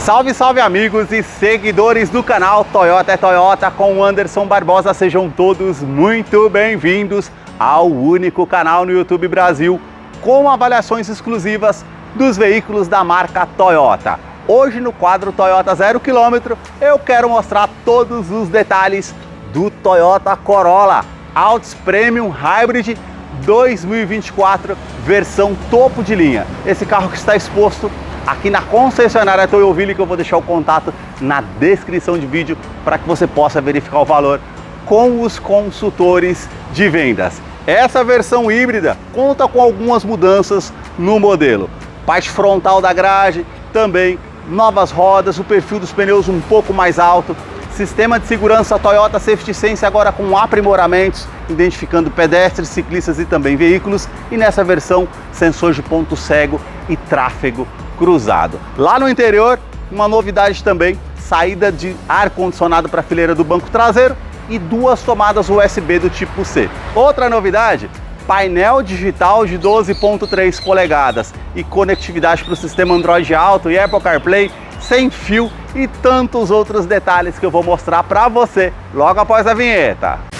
Salve, salve amigos e seguidores do canal Toyota é Toyota com o Anderson Barbosa. Sejam todos muito bem-vindos ao único canal no YouTube Brasil com avaliações exclusivas dos veículos da marca Toyota. Hoje no quadro Toyota 0 km eu quero mostrar todos os detalhes do Toyota Corolla Altis Premium Hybrid 2024 versão topo de linha. Esse carro que está exposto aqui na concessionária Toyoville, que eu vou deixar o contato na descrição de vídeo para que você possa verificar o valor com os consultores de vendas. Essa versão híbrida conta com algumas mudanças no modelo. Parte frontal da grade, também novas rodas, o perfil dos pneus um pouco mais alto, sistema de segurança Toyota Safety Sense agora com aprimoramentos, identificando pedestres, ciclistas e também veículos, e nessa versão sensor de ponto cego e tráfego cruzado. Lá no interior, uma novidade também, saída de ar-condicionado para a fileira do banco traseiro e duas tomadas USB do tipo C. Outra novidade, painel digital de 12.3 polegadas e conectividade para o sistema Android Auto e Apple CarPlay sem fio e tantos outros detalhes que eu vou mostrar para você logo após a vinheta.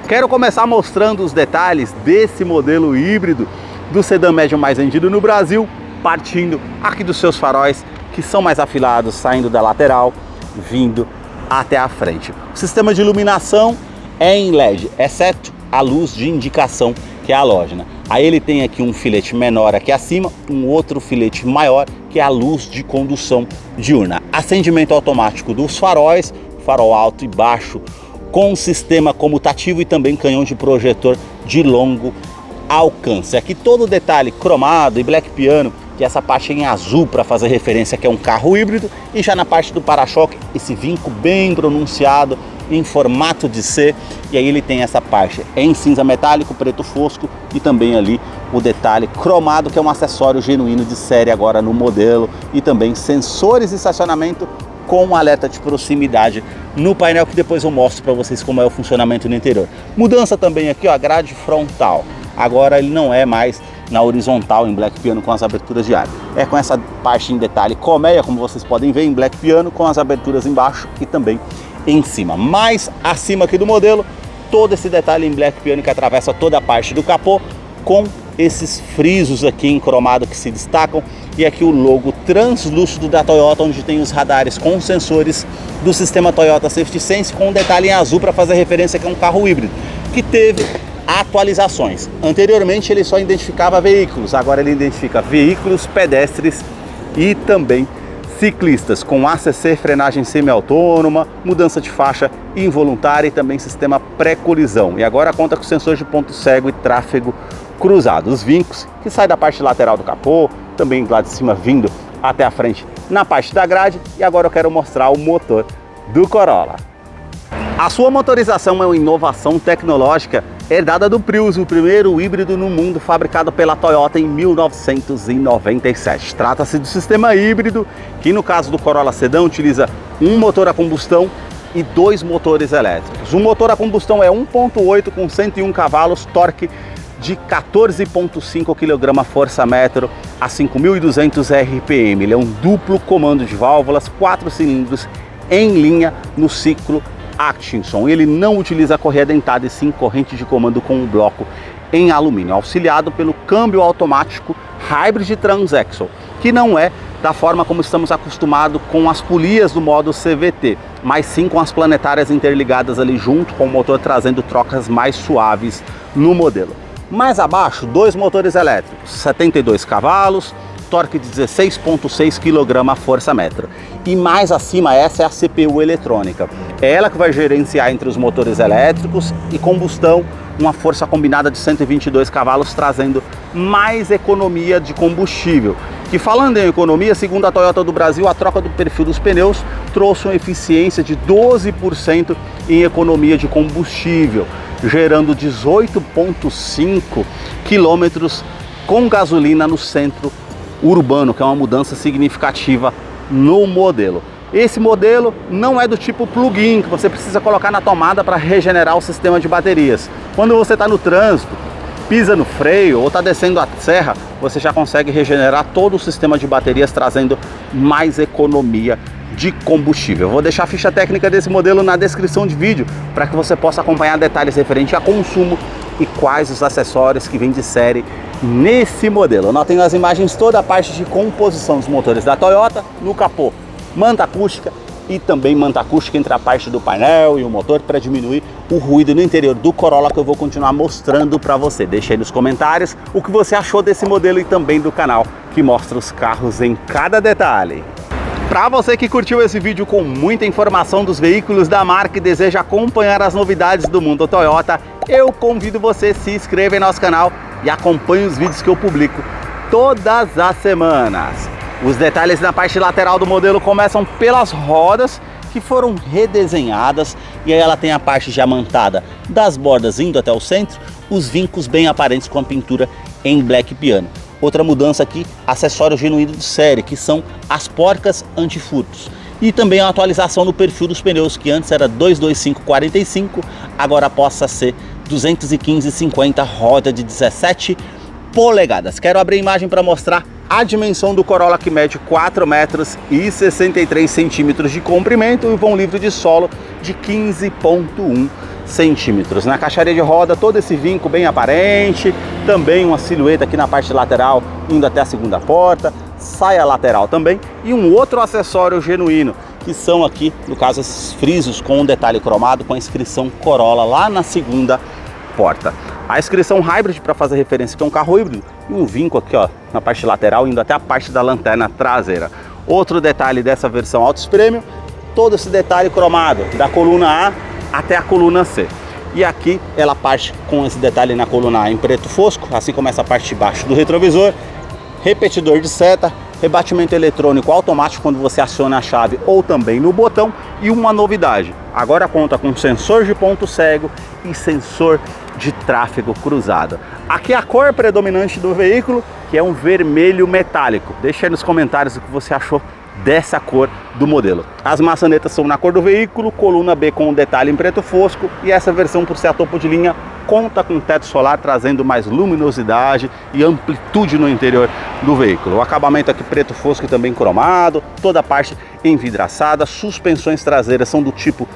Quero começar mostrando os detalhes desse modelo híbrido do sedã médio mais vendido no Brasil, partindo aqui dos seus faróis, que são mais afilados, saindo da lateral, vindo até a frente. O sistema de iluminação é em LED, exceto a luz de indicação, que é halógena. Aí ele tem aqui um filete menor aqui acima, um outro filete maior, que é a luz de condução diurna. Acendimento automático dos faróis, farol alto e baixo, com um sistema comutativo e também canhão de projetor de longo alcance. Aqui todo o detalhe cromado e black piano, que é essa parte em azul para fazer referência que é um carro híbrido, e já na parte do para-choque esse vinco bem pronunciado em formato de C, e aí ele tem essa parte em cinza metálico, preto fosco e também ali o detalhe cromado, que é um acessório genuíno de série agora no modelo, e também sensores de estacionamento com alerta de proximidade no painel, que depois eu mostro para vocês como é o funcionamento no interior. Mudança também aqui, ó, a grade frontal. Agora ele não é mais na horizontal em black piano com as aberturas de ar. É com essa parte em detalhe colmeia, como vocês podem ver, em black piano com as aberturas embaixo e também em cima. Mais acima aqui do modelo, todo esse detalhe em black piano que atravessa toda a parte do capô, com esses frisos aqui em cromado que se destacam, e aqui o logo translúcido da Toyota, onde tem os radares com sensores do sistema Toyota Safety Sense, com um detalhe em azul para fazer referência que é um carro híbrido, que teve atualizações. Anteriormente ele só identificava veículos, agora ele identifica veículos, pedestres e também ciclistas, com ACC, frenagem semi-autônoma, mudança de faixa involuntária e também sistema pré-colisão. E agora conta com sensores de ponto cego e tráfego cruzado. Os vincos que saem da parte lateral do capô, também lá de cima vindo até a frente na parte da grade. E agora eu quero mostrar o motor do Corolla. A sua motorização é uma inovação tecnológica herdada do Prius, o primeiro híbrido no mundo fabricado pela Toyota em 1997. Trata-se do sistema híbrido, que no caso do Corolla Sedã utiliza um motor a combustão e dois motores elétricos. O motor a combustão é 1.8 com 101 cavalos, torque de 14.5 kgfm a 5.200 RPM. Ele é um duplo comando de válvulas, 4 cilindros em linha no ciclo Atkinson. Ele não utiliza correia dentada e sim corrente de comando com um bloco em alumínio, auxiliado pelo câmbio automático Hybrid Transaxle, que não é da forma como estamos acostumados com as polias do modo CVT, mas sim com as planetárias interligadas ali junto com o motor, trazendo trocas mais suaves no modelo. Mais abaixo, dois motores elétricos, 72 cavalos, torque de 16.6 kgfm. E mais acima, essa é a CPU eletrônica. É ela que vai gerenciar entre os motores elétricos e combustão uma força combinada de 122 cavalos, trazendo mais economia de combustível. Que falando em economia, segundo a Toyota do Brasil, a troca do perfil dos pneus trouxe uma eficiência de 12% em economia de combustível, gerando 18,5 quilômetros com gasolina no centro urbano, que é uma mudança significativa no modelo. Esse modelo não é do tipo plug-in, que você precisa colocar na tomada para regenerar o sistema de baterias. Quando você está no trânsito, pisa no freio ou está descendo a serra, você já consegue regenerar todo o sistema de baterias, trazendo mais economia de combustível. Eu vou deixar a ficha técnica desse modelo na descrição de vídeo para que você possa acompanhar detalhes referentes a consumo e quais os acessórios que vêm de série nesse modelo. Notem as imagens, toda a parte de composição dos motores da Toyota no capô, manta acústica e também manta acústica entre a parte do painel e o motor para diminuir o ruído no interior do Corolla, que eu vou continuar mostrando para você. Deixa aí nos comentários o que você achou desse modelo e também do canal que mostra os carros em cada detalhe. Para você que curtiu esse vídeo com muita informação dos veículos da marca e deseja acompanhar as novidades do mundo Toyota, eu convido você a se inscrever em nosso canal e acompanhe os vídeos que eu publico todas as semanas. Os detalhes na parte lateral do modelo começam pelas rodas, que foram redesenhadas, e aí ela tem a parte diamantada das bordas indo até o centro, os vincos bem aparentes com a pintura em black piano. Outra mudança aqui, acessório genuíno de série, que são as porcas antifurtos. E também a atualização no perfil dos pneus, que antes era 225/45, agora possa ser 215/50, roda de 17 polegadas. Quero abrir a imagem para mostrar a dimensão do Corolla, que mede 4 metros e 63 centímetros de comprimento e vão livre de solo de 15,1 centímetros. Na caixaria de roda, todo esse vinco bem aparente, também uma silhueta aqui na parte lateral indo até a segunda porta, saia lateral também e um outro acessório genuíno, que são aqui, no caso, esses frisos com um detalhe cromado com a inscrição Corolla lá na segunda porta. A inscrição Hybrid para fazer referência que é um carro híbrido e um vinco aqui, ó, na parte lateral indo até a parte da lanterna traseira. Outro detalhe dessa versão Altis Premium, todo esse detalhe cromado da coluna A até a coluna C. E aqui ela parte com esse detalhe na coluna A em preto fosco, assim como essa parte de baixo do retrovisor, repetidor de seta, rebatimento eletrônico automático quando você aciona a chave ou também no botão, e uma novidade, agora conta com sensor de ponto cego e sensor de tráfego cruzado. Aqui a cor predominante do veículo, que é um vermelho metálico. Deixa aí nos comentários o que você achou dessa cor do modelo. As maçanetas são na cor do veículo, coluna B com um detalhe em preto fosco, e essa versão, por ser a topo de linha, conta com teto solar, trazendo mais luminosidade e amplitude no interior do veículo. O acabamento aqui preto fosco e também cromado, toda a parte envidraçada, suspensões traseiras são do tipo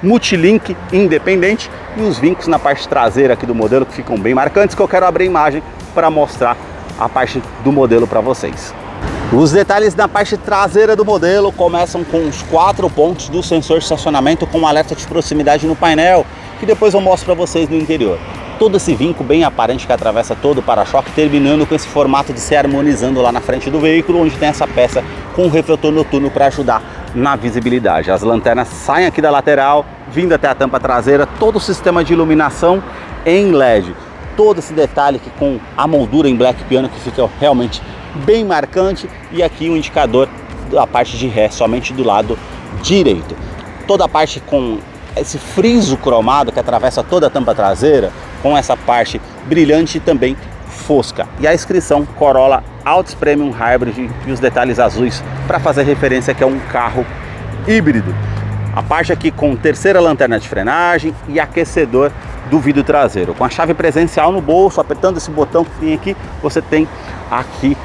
multilink independente e os vincos na parte traseira aqui do modelo que ficam bem marcantes, que eu quero abrir a imagem para mostrar a parte do modelo para vocês. Os detalhes na parte traseira do modelo começam com os 4 pontos do sensor de estacionamento com alerta de proximidade no painel, que depois eu mostro para vocês no interior. Todo esse vinco bem aparente que atravessa todo o para-choque, terminando com esse formato de se harmonizando lá na frente do veículo, onde tem essa peça com o refletor noturno para ajudar na visibilidade. As lanternas saem aqui da lateral, vindo até a tampa traseira, todo o sistema de iluminação em LED. Todo esse detalhe aqui com a moldura em black piano, que fica realmente bem marcante, e aqui o indicador da parte de ré somente do lado direito. Toda a parte com esse friso cromado que atravessa toda a tampa traseira, com essa parte brilhante e também fosca, e a inscrição Corolla Altis Premium Hybrid e os detalhes azuis para fazer referência que é um carro híbrido. A parte aqui com terceira lanterna de frenagem e aquecedor do vidro traseiro, com a chave presencial no bolso. Apertando esse botão que tem aqui, você tem aqui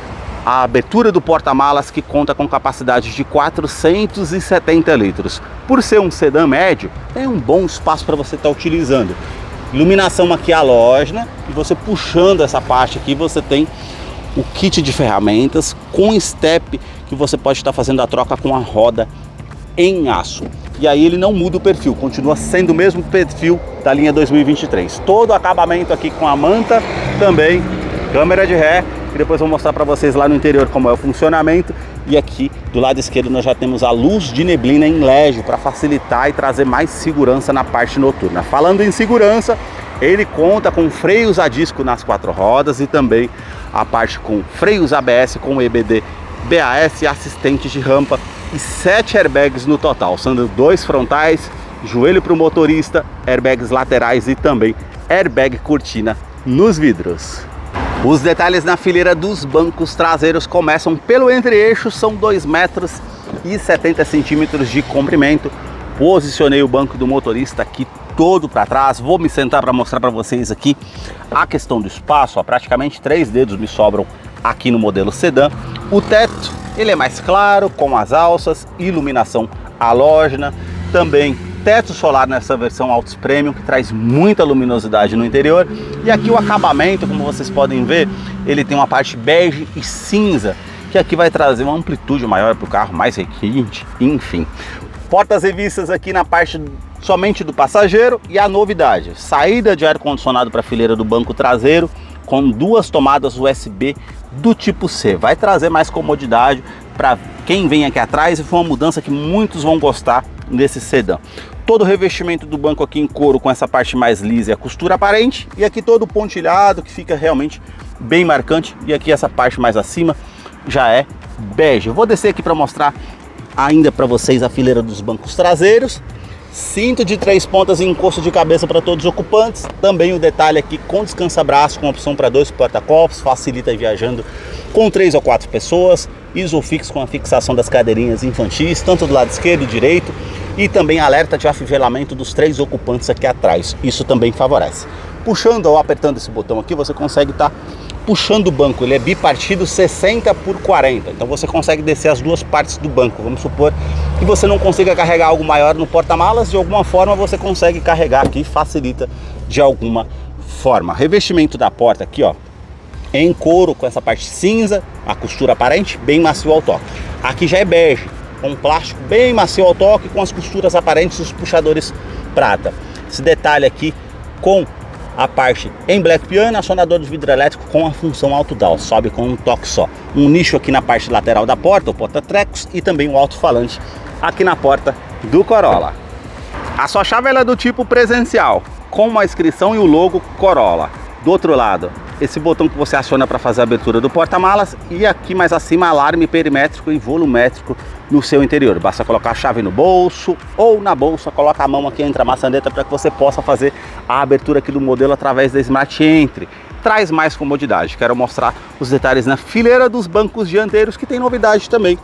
a abertura do porta-malas, que conta com capacidade de 470 litros. Por ser um sedã médio, tem um bom espaço para você estar utilizando. Iluminação aqui halógena, e você puxando essa parte aqui, você tem o kit de ferramentas com step, que você pode estar fazendo a troca com a roda em aço. E aí ele não muda o perfil, continua sendo o mesmo perfil da linha 2023. Todo o acabamento aqui com a manta também, câmera de ré, que depois eu vou mostrar para vocês lá no interior como é o funcionamento. E aqui do lado esquerdo nós já temos a luz de neblina em LED para facilitar e trazer mais segurança na parte noturna. Falando em segurança, ele conta com freios a disco nas 4 rodas e também a parte com freios ABS com EBD, BAS, assistente de rampa e 7 airbags no total, sendo 2 frontais, joelho para o motorista, airbags laterais e também airbag cortina nos vidros. Os detalhes na fileira dos bancos traseiros começam pelo entre-eixo, são 2 metros e 70 centímetros de comprimento. Posicionei o banco do motorista aqui todo para trás, vou me sentar para mostrar para vocês aqui a questão do espaço. Ó, praticamente 3 dedos me sobram aqui no modelo sedã. O teto, ele é mais claro, com as alças, iluminação halógena, também teto solar nessa versão Altis Premium, que traz muita luminosidade no interior. E aqui o acabamento, como vocês podem ver, ele tem uma parte bege e cinza, que aqui vai trazer uma amplitude maior para o carro, mais requinte, enfim. Portas revistas aqui na parte somente do passageiro. E a novidade, saída de ar-condicionado para a fileira do banco traseiro, com 2 tomadas USB do tipo C. Vai trazer mais comodidade para quem vem aqui atrás, e foi uma mudança que muitos vão gostar nesse sedã. Todo o revestimento do banco aqui em couro, com essa parte mais lisa e a costura aparente, e aqui todo pontilhado, que fica realmente bem marcante. E aqui essa parte mais acima já é bege. Eu vou descer aqui para mostrar ainda para vocês a fileira dos bancos traseiros. Cinto de 3 pontas e encosto de cabeça para todos os ocupantes. Também o detalhe aqui com descansa-braço, com opção para 2 porta-copos, facilita viajando com 3 ou 4 pessoas. Isofix com a fixação das cadeirinhas infantis, tanto do lado esquerdo e direito. E também alerta de afivelamento dos 3 ocupantes aqui atrás. Isso também favorece. Puxando ou apertando esse botão aqui, você consegue estar puxando o banco. Ele é bipartido 60 por 40. Então você consegue descer as 2 partes do banco. Vamos supor que você não consiga carregar algo maior no porta-malas. De alguma forma você consegue carregar aqui, facilita de alguma forma. Revestimento da porta aqui, ó, em couro, com essa parte cinza, a costura aparente, bem macio ao toque. Aqui já é bege, com plástico bem macio ao toque, com as costuras aparentes e os puxadores prata. Esse detalhe aqui com a parte em black piano, acionador de vidro elétrico com a função auto-down, sobe com um toque só. Um nicho aqui na parte lateral da porta, o porta-trecos, e também um alto-falante aqui na porta do Corolla. A sua chave ela é do tipo presencial, com uma inscrição e o logo Corolla. Do outro lado, esse botão que você aciona para fazer a abertura do porta-malas, e aqui mais acima, alarme perimétrico e volumétrico no seu interior. Basta colocar a chave no bolso ou na bolsa, coloca a mão aqui entre a maçaneta para que você possa fazer a abertura aqui do modelo através da Smart Entry. Traz mais comodidade. Quero mostrar os detalhes na fileira dos bancos dianteiros, que tem novidade também.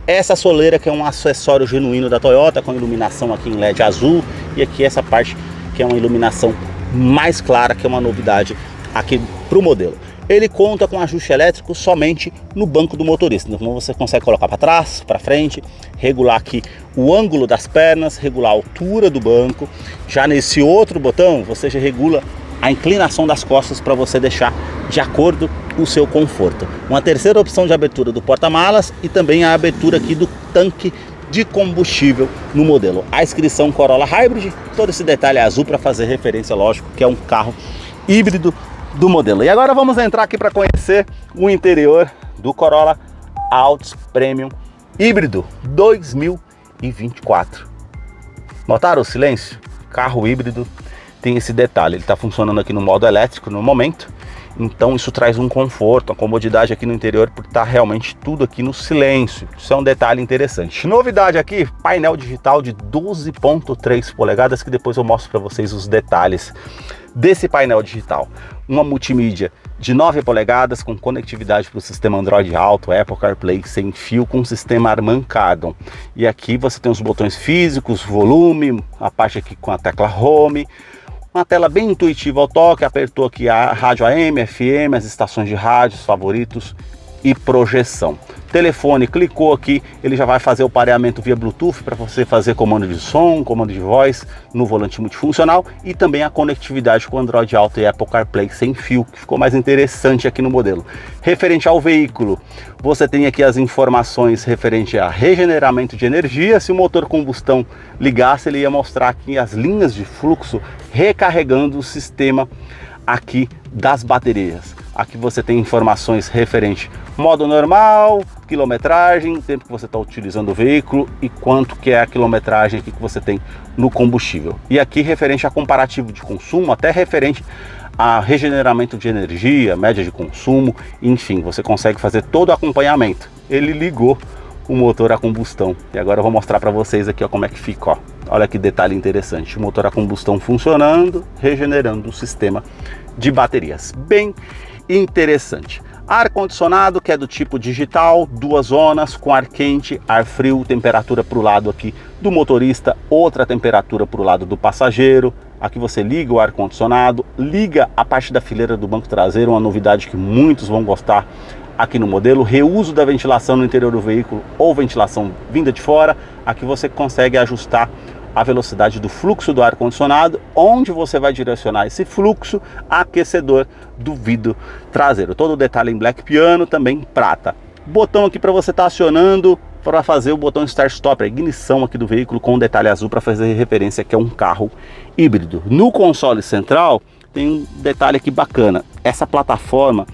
Essa soleira, que é um acessório genuíno da Toyota, com iluminação aqui em LED azul, e aqui essa parte que é uma iluminação mais clara, que é uma novidade aqui para o modelo. Ele conta com ajuste elétrico somente no banco do motorista, então você consegue colocar para trás, para frente, regular aqui o ângulo das pernas, regular a altura do banco. Já nesse outro botão você já regula a inclinação das costas para você deixar de acordo com o seu conforto. Uma terceira opção de abertura do porta-malas e também a abertura aqui do tanque de combustível no modelo. A inscrição Corolla Hybrid, todo esse detalhe azul para fazer referência, lógico, que é um carro híbrido do modelo. E agora vamos entrar aqui para conhecer o interior do Corolla Altis Premium híbrido 2024. Notaram o silêncio? Carro híbrido tem esse detalhe, ele está funcionando aqui no modo elétrico no momento, então isso traz um conforto, uma comodidade aqui no interior, por estar realmente tudo aqui no silêncio. Isso é um detalhe interessante. Novidade aqui, painel digital de 12,3 polegadas, que depois eu mostro para vocês os detalhes desse painel digital. Uma multimídia de 9 polegadas com conectividade para o sistema Android Auto, Apple CarPlay sem fio, com sistema Harman Kardon. E aqui você tem os botões físicos, volume, a parte aqui com a tecla Home, uma tela bem intuitiva ao toque. Apertou aqui a rádio AM, FM, as estações de rádios, favoritos e projeção. Telefone, clicou aqui, ele já vai fazer o pareamento via Bluetooth para você fazer comando de som, comando de voz no volante multifuncional, e também a conectividade com Android Auto e Apple CarPlay sem fio, que ficou mais interessante aqui no modelo. Referente ao veículo, você tem aqui as informações referente a regeneramento de energia. Se o motor combustão ligasse, ele ia mostrar aqui as linhas de fluxo recarregando o sistema aqui das baterias. Aqui você tem informações referente modo normal, quilometragem, tempo que você está utilizando o veículo e quanto que é a quilometragem aqui que você tem no combustível. E aqui referente a comparativo de consumo, até referente a regeneramento de energia, média de consumo, enfim, você consegue fazer todo o acompanhamento. Ele ligou o motor a combustão e agora eu vou mostrar para vocês aqui, ó, como é que fica, ó. Olha que detalhe interessante, o motor a combustão funcionando, regenerando o sistema de baterias. Bem interessante. Ar-condicionado, que é do tipo digital, 2 zonas, com ar quente, ar frio, temperatura para o lado aqui do motorista, outra temperatura para o lado do passageiro. Aqui você liga o ar-condicionado, liga a parte da fileira do banco traseiro, uma novidade que muitos vão gostar aqui no modelo. Reuso da ventilação no interior do veículo ou ventilação vinda de fora. Aqui você consegue ajustar a velocidade do fluxo do ar-condicionado, onde você vai direcionar esse fluxo, aquecedor do vidro traseiro. Todo o detalhe em black piano, também prata. Botão aqui para você estar acionando para fazer o botão Start Stop, a ignição aqui do veículo com um detalhe azul para fazer referência que é um carro híbrido. No console central tem um detalhe aqui bacana, essa plataforma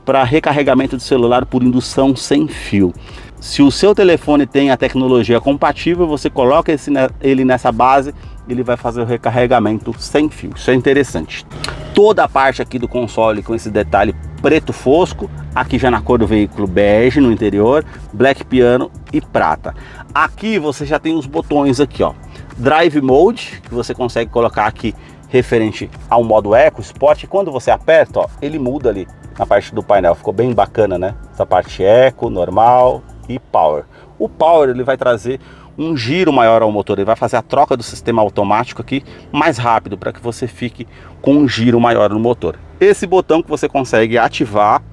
para recarregamento de celular por indução sem fio. Se o seu telefone tem a tecnologia compatível, você coloca ele nessa base, ele vai fazer o recarregamento sem fio. Isso é interessante. Toda a parte aqui do console com esse detalhe preto fosco, aqui já na cor do veículo bege no interior, black piano e prata. Aqui você já tem os botões aqui, ó, Drive Mode, que você consegue colocar aqui referente ao modo Eco, Sport, e quando você aperta, ó, ele muda ali na parte do painel. Ficou bem bacana, né? Essa parte Eco, normal e Power. O Power ele vai trazer um giro maior ao motor, ele vai fazer a troca do sistema automático aqui mais rápido para que você fique com um giro maior no motor. Esse botão que você consegue ativar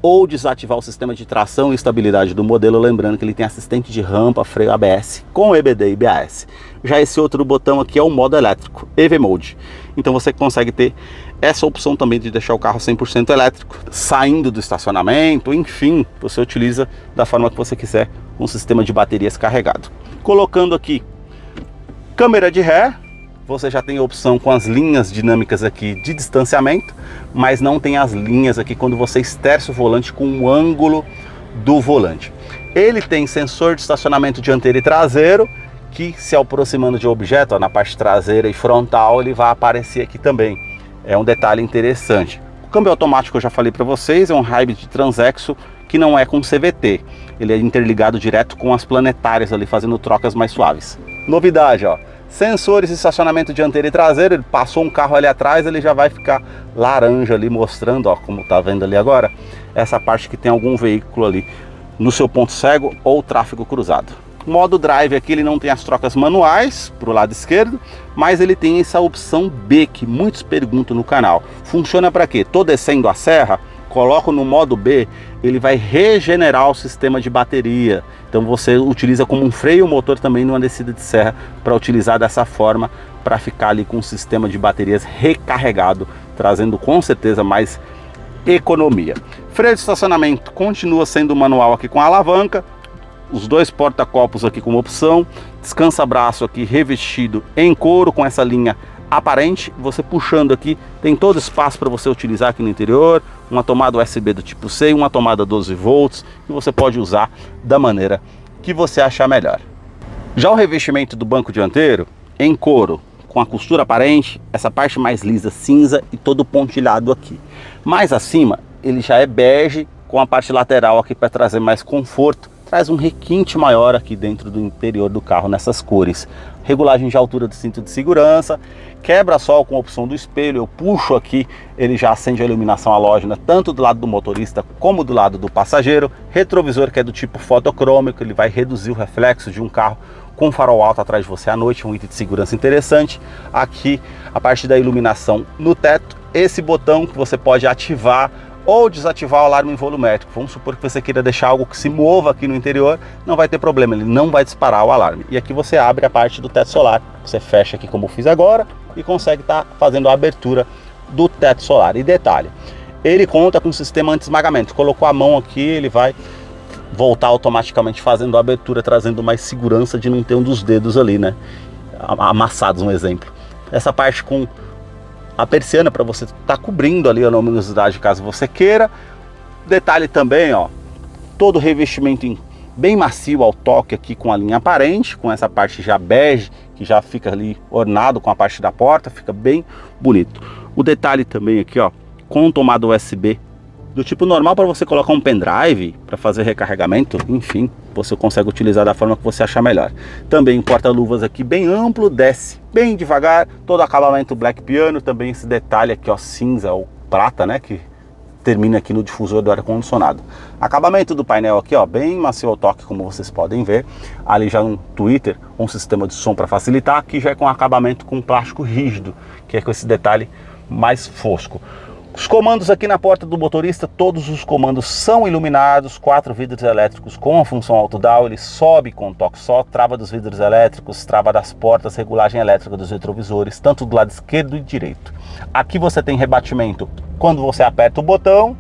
ou desativar o sistema de tração e estabilidade do modelo, lembrando que ele tem assistente de rampa, freio ABS com EBD e IBAS. Já esse outro botão aqui é o modo elétrico, EV Mode. Então você consegue ter essa opção também de deixar o carro 100% elétrico, saindo do estacionamento, enfim, você utiliza da forma que você quiser com o sistema de baterias carregado. Colocando aqui câmera de ré, você já tem a opção com as linhas dinâmicas aqui de distanciamento, mas não tem as linhas aqui quando você esterça o volante com o ângulo do volante. Ele tem sensor de estacionamento dianteiro e traseiro, que se aproximando de objeto, ó, na parte traseira e frontal, ele vai aparecer aqui também. É um detalhe interessante. O câmbio automático eu já falei para vocês, é um hybrid Transexo que não é com CVT. Ele é interligado direto com as planetárias ali, fazendo trocas mais suaves. Novidade, ó, sensores de estacionamento dianteiro e traseiro. Ele passou um carro ali atrás, ele já vai ficar laranja ali, mostrando, ó, como tá vendo ali agora, essa parte que tem algum veículo ali no seu ponto cego ou tráfego cruzado. Modo Drive aqui ele não tem as trocas manuais para o lado esquerdo, mas ele tem essa opção B que muitos perguntam no canal. Funciona para quê? Tô descendo a serra, coloco no modo B, ele vai regenerar o sistema de bateria. Então você utiliza como um freio motor também numa descida de serra, para utilizar dessa forma, para ficar ali com o sistema de baterias recarregado, trazendo com certeza mais economia. Freio de estacionamento continua sendo manual aqui com a alavanca. Os dois porta-copos aqui como opção, descansa-braço aqui revestido em couro com essa linha aparente. Você puxando aqui, tem todo espaço para você utilizar aqui no interior, uma tomada USB do tipo C e uma tomada 12 volts, que você pode usar da maneira que você achar melhor. Já o revestimento do banco dianteiro, em couro, com a costura aparente, essa parte mais lisa cinza e todo pontilhado aqui. Mais acima, ele já é bege, com a parte lateral aqui para trazer mais conforto. Traz um requinte maior aqui dentro do interior do carro nessas cores. Regulagem de altura do cinto de segurança, quebra-sol com a opção do espelho. Eu puxo aqui, ele já acende a iluminação halógena tanto do lado do motorista como do lado do passageiro. Retrovisor que é do tipo fotocrômico, ele vai reduzir o reflexo de um carro com farol alto atrás de você à noite, um item de segurança interessante. Aqui a parte da iluminação no teto, esse botão que você pode ativar ou desativar o alarme volumétrico. Vamos supor que você queira deixar algo que se mova aqui no interior, não vai ter problema, ele não vai disparar o alarme. E aqui você abre a parte do teto solar, você fecha aqui como eu fiz agora e consegue estar fazendo a abertura do teto solar. E detalhe, ele conta com um sistema anti-esmagamento. Colocou a mão aqui, ele vai voltar automaticamente fazendo a abertura, trazendo mais segurança de não ter um dos dedos ali, né, amassados, um exemplo. Essa parte com a persiana para você estar cobrindo ali a luminosidade caso você queira. Detalhe também, ó, todo revestimento bem macio ao toque aqui com a linha aparente, com essa parte já bege, que já fica ali ornado com a parte da porta, fica bem bonito. O detalhe também aqui, ó, com tomada USB do tipo normal para você colocar um pendrive para fazer recarregamento, enfim, você consegue utilizar da forma que você achar melhor. Também um porta-luvas aqui bem amplo, desce bem devagar, todo acabamento black piano, também esse detalhe aqui, ó, cinza ou prata, né, que termina aqui no difusor do ar-condicionado. Acabamento do painel aqui, ó, bem macio ao toque, como vocês podem ver. Ali já um tweeter, um sistema de som para facilitar. Aqui já é com acabamento com plástico rígido, que é com esse detalhe mais fosco. Os comandos aqui na porta do motorista, todos os comandos são iluminados, 4 vidros elétricos com a função auto-down, ele sobe com um toque só, trava dos vidros elétricos, trava das portas, regulagem elétrica dos retrovisores, tanto do lado esquerdo e direito. Aqui você tem rebatimento quando você aperta o botão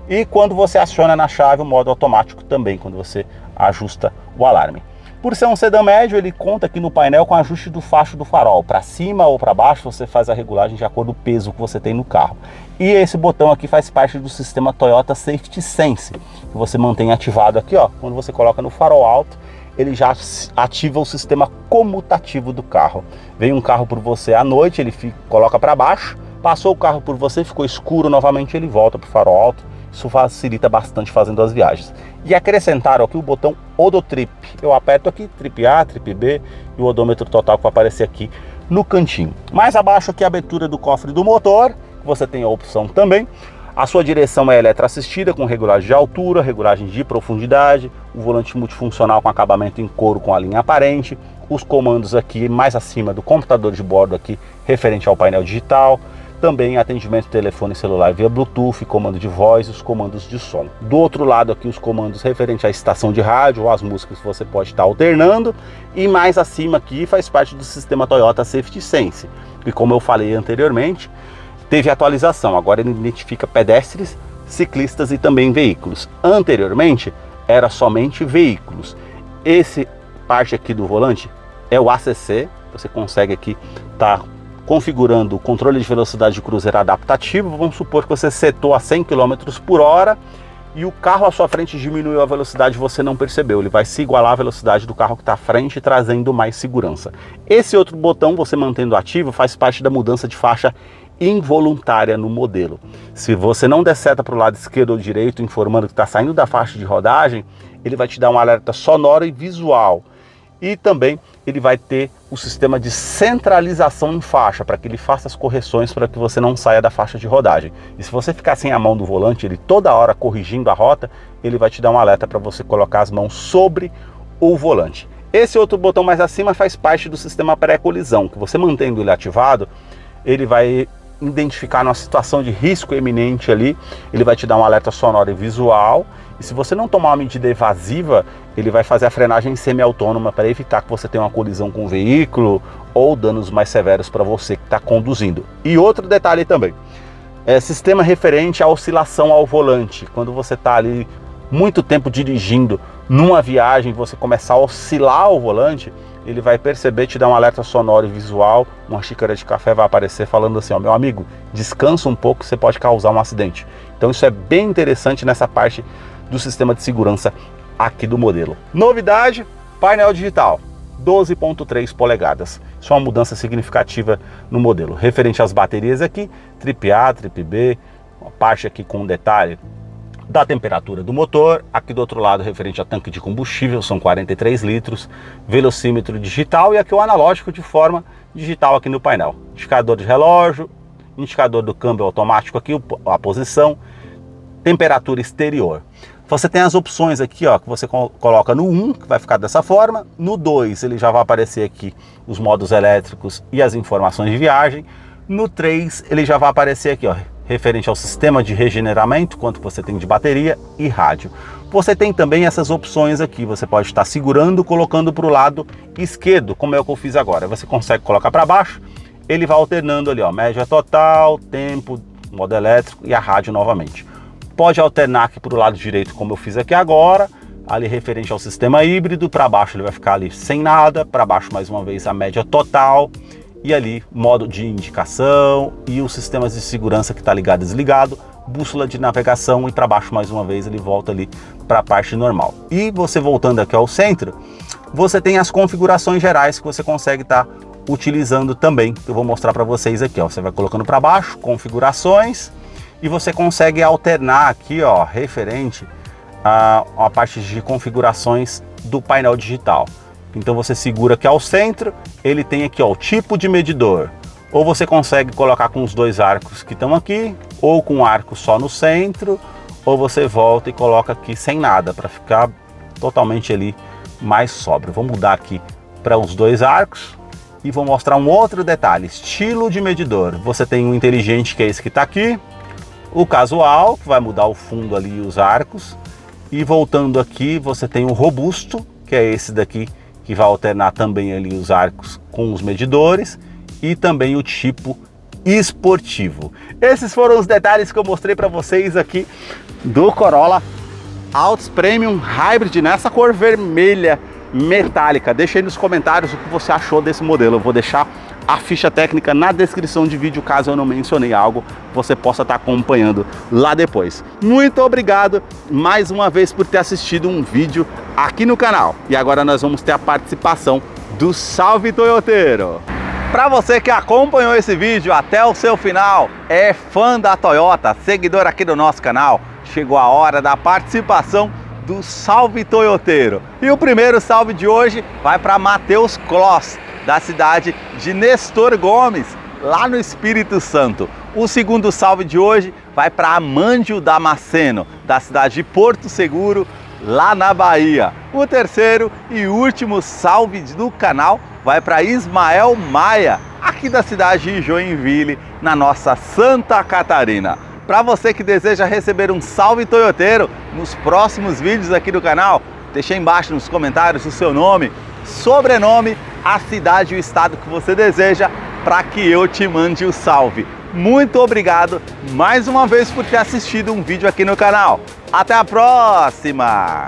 e quando você aciona na chave o modo automático também, quando você ajusta o alarme. Por ser um sedã médio, ele conta aqui no painel com ajuste do facho do farol. Para cima ou para baixo, você faz a regulagem de acordo com o peso que você tem no carro. E esse botão aqui faz parte do sistema Toyota Safety Sense, que você mantém ativado aqui, ó. Quando você coloca no farol alto, ele já ativa o sistema comutativo do carro. Vem um carro por você à noite, ele coloca para baixo. Passou o carro por você, ficou escuro novamente, ele volta para o farol alto. Isso facilita bastante fazendo as viagens. E acrescentaram aqui o botão Odotrip. Eu aperto aqui, Trip A, Trip B e o odômetro total que vai aparecer aqui no cantinho. Mais abaixo aqui a abertura do cofre do motor. Você tem a opção também. A sua direção é eletroassistida com regulagem de altura, regulagem de profundidade, o volante multifuncional com acabamento em couro com a linha aparente, os comandos aqui mais acima do computador de bordo aqui referente ao painel digital. Também atendimento telefone celular via Bluetooth, comando de voz e os comandos de som. Do outro lado aqui os comandos referentes à estação de rádio ou as músicas que você pode estar alternando. E mais acima aqui faz parte do sistema Toyota Safety Sense. E como eu falei anteriormente, teve atualização. Agora ele identifica pedestres, ciclistas e também veículos. Anteriormente era somente veículos. Esse parte aqui do volante é o ACC. Você consegue aqui estar configurando o controle de velocidade de cruzeiro adaptativo. Vamos supor que você setou a 100 km por hora e o carro à sua frente diminuiu a velocidade e você não percebeu. Ele vai se igualar à velocidade do carro que está à frente, trazendo mais segurança. Esse outro botão, você mantendo ativo, faz parte da mudança de faixa involuntária no modelo. Se você não der seta para o lado esquerdo ou direito, informando que está saindo da faixa de rodagem, ele vai te dar um alerta sonoro e visual. E também ele vai ter o sistema de centralização em faixa, para que ele faça as correções para que você não saia da faixa de rodagem. E se você ficar sem a mão do volante, ele toda hora corrigindo a rota, ele vai te dar um alerta para você colocar as mãos sobre o volante. Esse outro botão mais acima faz parte do sistema pré-colisão, que você mantendo ele ativado, ele vai identificar uma situação de risco eminente ali, ele vai te dar um alerta sonoro e visual. E se você não tomar uma medida evasiva, ele vai fazer a frenagem semi-autônoma para evitar que você tenha uma colisão com o veículo ou danos mais severos para você que está conduzindo. E outro detalhe também, sistema referente à oscilação ao volante. Quando você está ali muito tempo dirigindo numa viagem, você começar a oscilar o volante, ele vai perceber, te dar um alerta sonoro e visual, uma xícara de café vai aparecer falando assim, ó, meu amigo, descansa um pouco, você pode causar um acidente. Então isso é bem interessante nessa parte do sistema de segurança aqui do modelo. Novidade, painel digital, 12.3 polegadas. Isso é uma mudança significativa no modelo. Referente às baterias aqui, Trip A, Trip B, uma parte aqui com um detalhe da temperatura do motor. Aqui do outro lado, referente a tanque de combustível, são 43 litros, velocímetro digital e aqui o analógico de forma digital aqui no painel. Indicador de relógio, indicador do câmbio automático aqui, a posição, temperatura exterior. Você tem as opções aqui, ó, que você coloca no 1, que vai ficar dessa forma. No 2, ele já vai aparecer aqui os modos elétricos e as informações de viagem. No 3, ele já vai aparecer aqui, ó, referente ao sistema de regeneramento, quanto você tem de bateria e rádio. Você tem também essas opções aqui, você pode estar segurando, colocando para o lado esquerdo, como é o que eu fiz agora. Você consegue colocar para baixo, ele vai alternando ali, ó, média total, tempo, modo elétrico e a rádio novamente. Pode alternar aqui para o lado direito, como eu fiz aqui agora, ali referente ao sistema híbrido, para baixo ele vai ficar ali sem nada, para baixo mais uma vez a média total, e ali modo de indicação e os sistemas de segurança que está ligado e desligado, bússola de navegação e para baixo mais uma vez ele volta ali para a parte normal. E você voltando aqui ao centro, você tem as configurações gerais que você consegue estar utilizando também, que eu vou mostrar para vocês aqui, ó. Você vai colocando para baixo, configurações, e você consegue alternar aqui, ó, referente a parte de configurações do painel digital. Então você segura aqui ao centro, ele tem aqui, ó, o tipo de medidor. Ou você consegue colocar com os dois arcos que estão aqui, ou com arco só no centro, ou você volta e coloca aqui sem nada, para ficar totalmente ali mais sóbrio. Vou mudar aqui para os 2 arcos e vou mostrar um outro detalhe, estilo de medidor. Você tem o inteligente, que é esse que está aqui, o casual, que vai mudar o fundo ali e os arcos, e voltando aqui você tem o robusto, que é esse daqui, que vai alternar também ali os arcos com os medidores, e também o tipo esportivo. Esses foram os detalhes que eu mostrei para vocês aqui do Corolla Altis Premium Hybrid nessa cor vermelha metálica. Deixa aí nos comentários o que você achou desse modelo. Eu vou deixar a ficha técnica na descrição de vídeo, caso eu não mencionei algo, você possa estar acompanhando lá depois. Muito obrigado mais uma vez por ter assistido um vídeo aqui no canal. E agora nós vamos ter a participação do Salve Toyoteiro. Para você que acompanhou esse vídeo até o seu final, é fã da Toyota, seguidor aqui do nosso canal, chegou a hora da participação do Salve Toyoteiro. E o primeiro salve de hoje vai para Matheus Kloss, da cidade de Nestor Gomes, lá no Espírito Santo. O segundo salve de hoje vai para Amândio Damasceno, da cidade de Porto Seguro, lá na Bahia. O terceiro e último salve do canal vai para Ismael Maia, aqui da cidade de Joinville, na nossa Santa Catarina. Para você que deseja receber um salve toyoteiro nos próximos vídeos aqui do canal, deixe aí embaixo nos comentários o seu nome, sobrenome, a cidade e o estado que você deseja, para que eu te mande o salve. Muito obrigado mais uma vez por ter assistido um vídeo aqui no canal. Até a próxima!